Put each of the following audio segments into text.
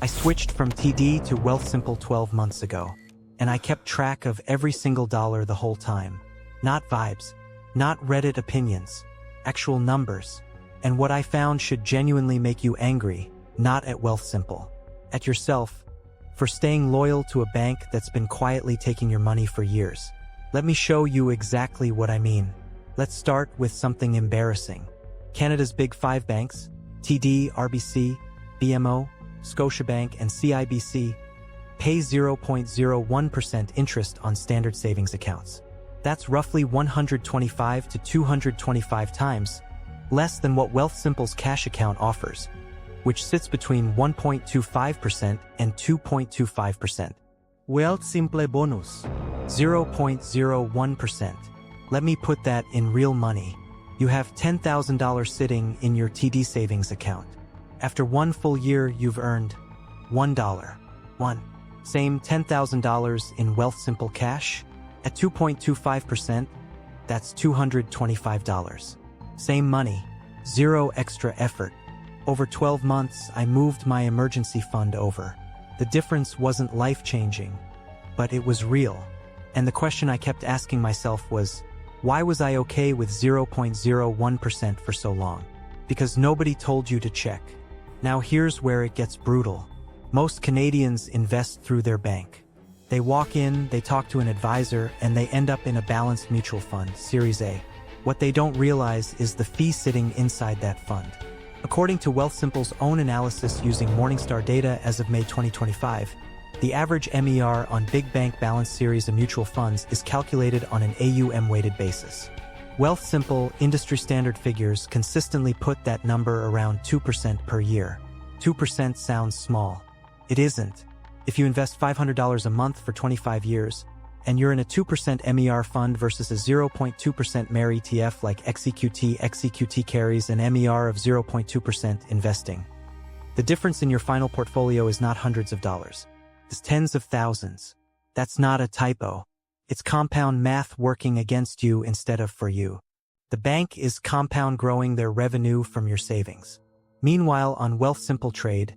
I switched from TD to Wealthsimple 12 months ago, and I kept track of every single dollar the whole time. Not vibes, not Reddit opinions, actual numbers. And what I found should genuinely make you angry, not at Wealthsimple, at yourself, for staying loyal to a bank that's been quietly taking your money for years. Let me show you exactly what I mean. Let's start with something embarrassing. Canada's big five banks, TD, RBC, BMO, Scotiabank, and CIBC, pay 0.01% interest on standard savings accounts. That's roughly 125 to 225 times less than what Wealthsimple's cash account offers, which sits between 1.25% and 2.25%. Wealthsimple bonus. 0.01%. Let me put that in real money. You have $10,000 sitting in your TD savings account. After one full year, you've earned $1. Same $10,000 in Wealthsimple cash? At 2.25%, that's $225. Same money, zero extra effort. Over 12 months, I moved my emergency fund over. The difference wasn't life-changing, but it was real. And the question I kept asking myself was, why was I okay with 0.01% for so long? Because nobody told you to check. Now here's where it gets brutal. Most Canadians invest through their bank. They walk in, they talk to an advisor, and they end up in a balanced mutual fund, Series A. What they don't realize is the fee sitting inside that fund. According to Wealthsimple's own analysis using Morningstar data as of May 2025, the average MER on big bank balanced series of mutual funds is calculated on an AUM-weighted basis. Wealthsimple industry standard figures consistently put that number around 2% per year. 2% sounds small. It isn't. If you invest $500 a month for 25 years, and you're in a 2% MER fund versus a 0.2% MER ETF like XEQT carries an MER of 0.2% investing. The difference in your final portfolio is not hundreds of dollars. It's tens of thousands. That's not a typo. It's compound math working against you instead of for you. The bank is compound growing their revenue from your savings. Meanwhile, on Wealthsimple Trade,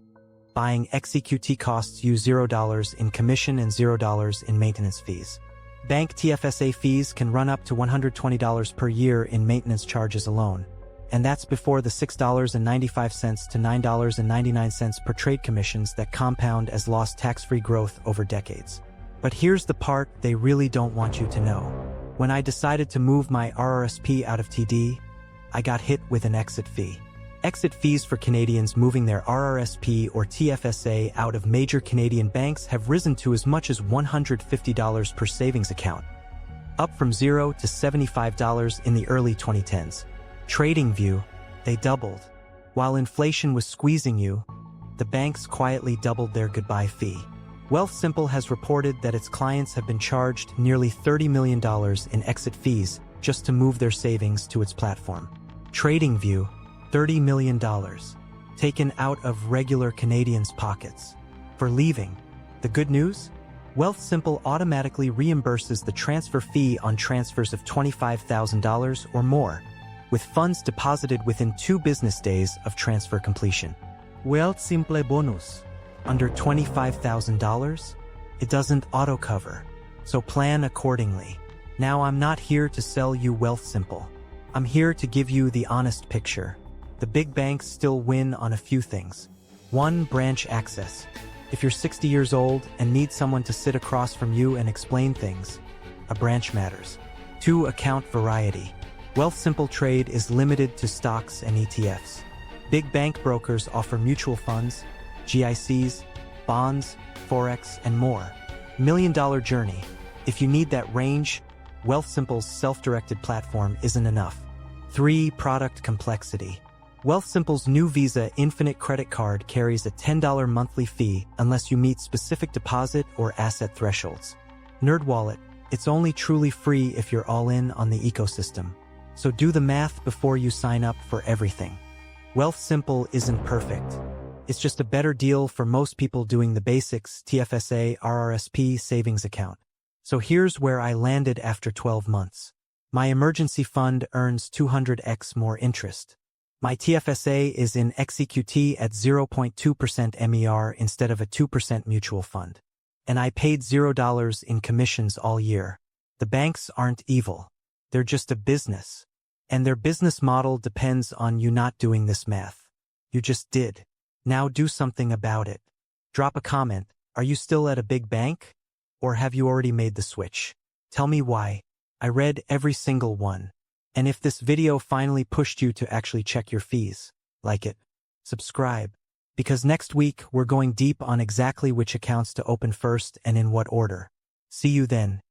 buying XEQT costs you $0 in commission and $0 in maintenance fees. Bank TFSA fees can run up to $120 per year in maintenance charges alone, and that's before the $6.95 to $9.99 per trade commissions that compound as lost tax-free growth over decades. But here's the part they really don't want you to know. When I decided to move my RRSP out of TD, I got hit with an exit fee. Exit fees for Canadians moving their RRSP or TFSA out of major Canadian banks have risen to as much as $150 per savings account, up from $0 to $75 in the early 2010s. TradingView, they doubled. While inflation was squeezing you, the banks quietly doubled their goodbye fee. Wealthsimple has reported that its clients have been charged nearly $30 million in exit fees just to move their savings to its platform. TradingView, $30 million, taken out of regular Canadians' pockets. For leaving. The good news? Wealthsimple automatically reimburses the transfer fee on transfers of $25,000 or more, with funds deposited within 2 business days of transfer completion. Wealthsimple bonus. Under $25,000, it doesn't auto-cover, so plan accordingly. Now I'm not here to sell you Wealthsimple. I'm here to give you the honest picture. The big banks still win on a few things. 1. Branch access. If you're 60 years old and need someone to sit across from you and explain things, a branch matters. 2. Account variety. Wealthsimple Trade is limited to stocks and ETFs. Big bank brokers offer mutual funds, GICs, bonds, Forex, and more. Million-dollar journey. If you need that range, Wealthsimple's self-directed platform isn't enough. 3. Product complexity. Wealthsimple's new Visa Infinite Credit Card carries a $10 monthly fee unless you meet specific deposit or asset thresholds. NerdWallet, it's only truly free if you're all in on the ecosystem. So do the math before you sign up for everything. Wealthsimple isn't perfect. It's just a better deal for most people doing the basics: TFSA, RRSP, savings account. So here's where I landed after 12 months. My emergency fund earns 200x more interest. My TFSA is in XEQT at 0.2% MER instead of a 2% mutual fund. And I paid $0 in commissions all year. The banks aren't evil. They're just a business. And their business model depends on you not doing this math. You just did. Now do something about it. Drop a comment. Are you still at a big bank? Or have you already made the switch? Tell me why. I read every single one. And if this video finally pushed you to actually check your fees, like it, subscribe. Because next week we're going deep on exactly which accounts to open first and in what order. See you then.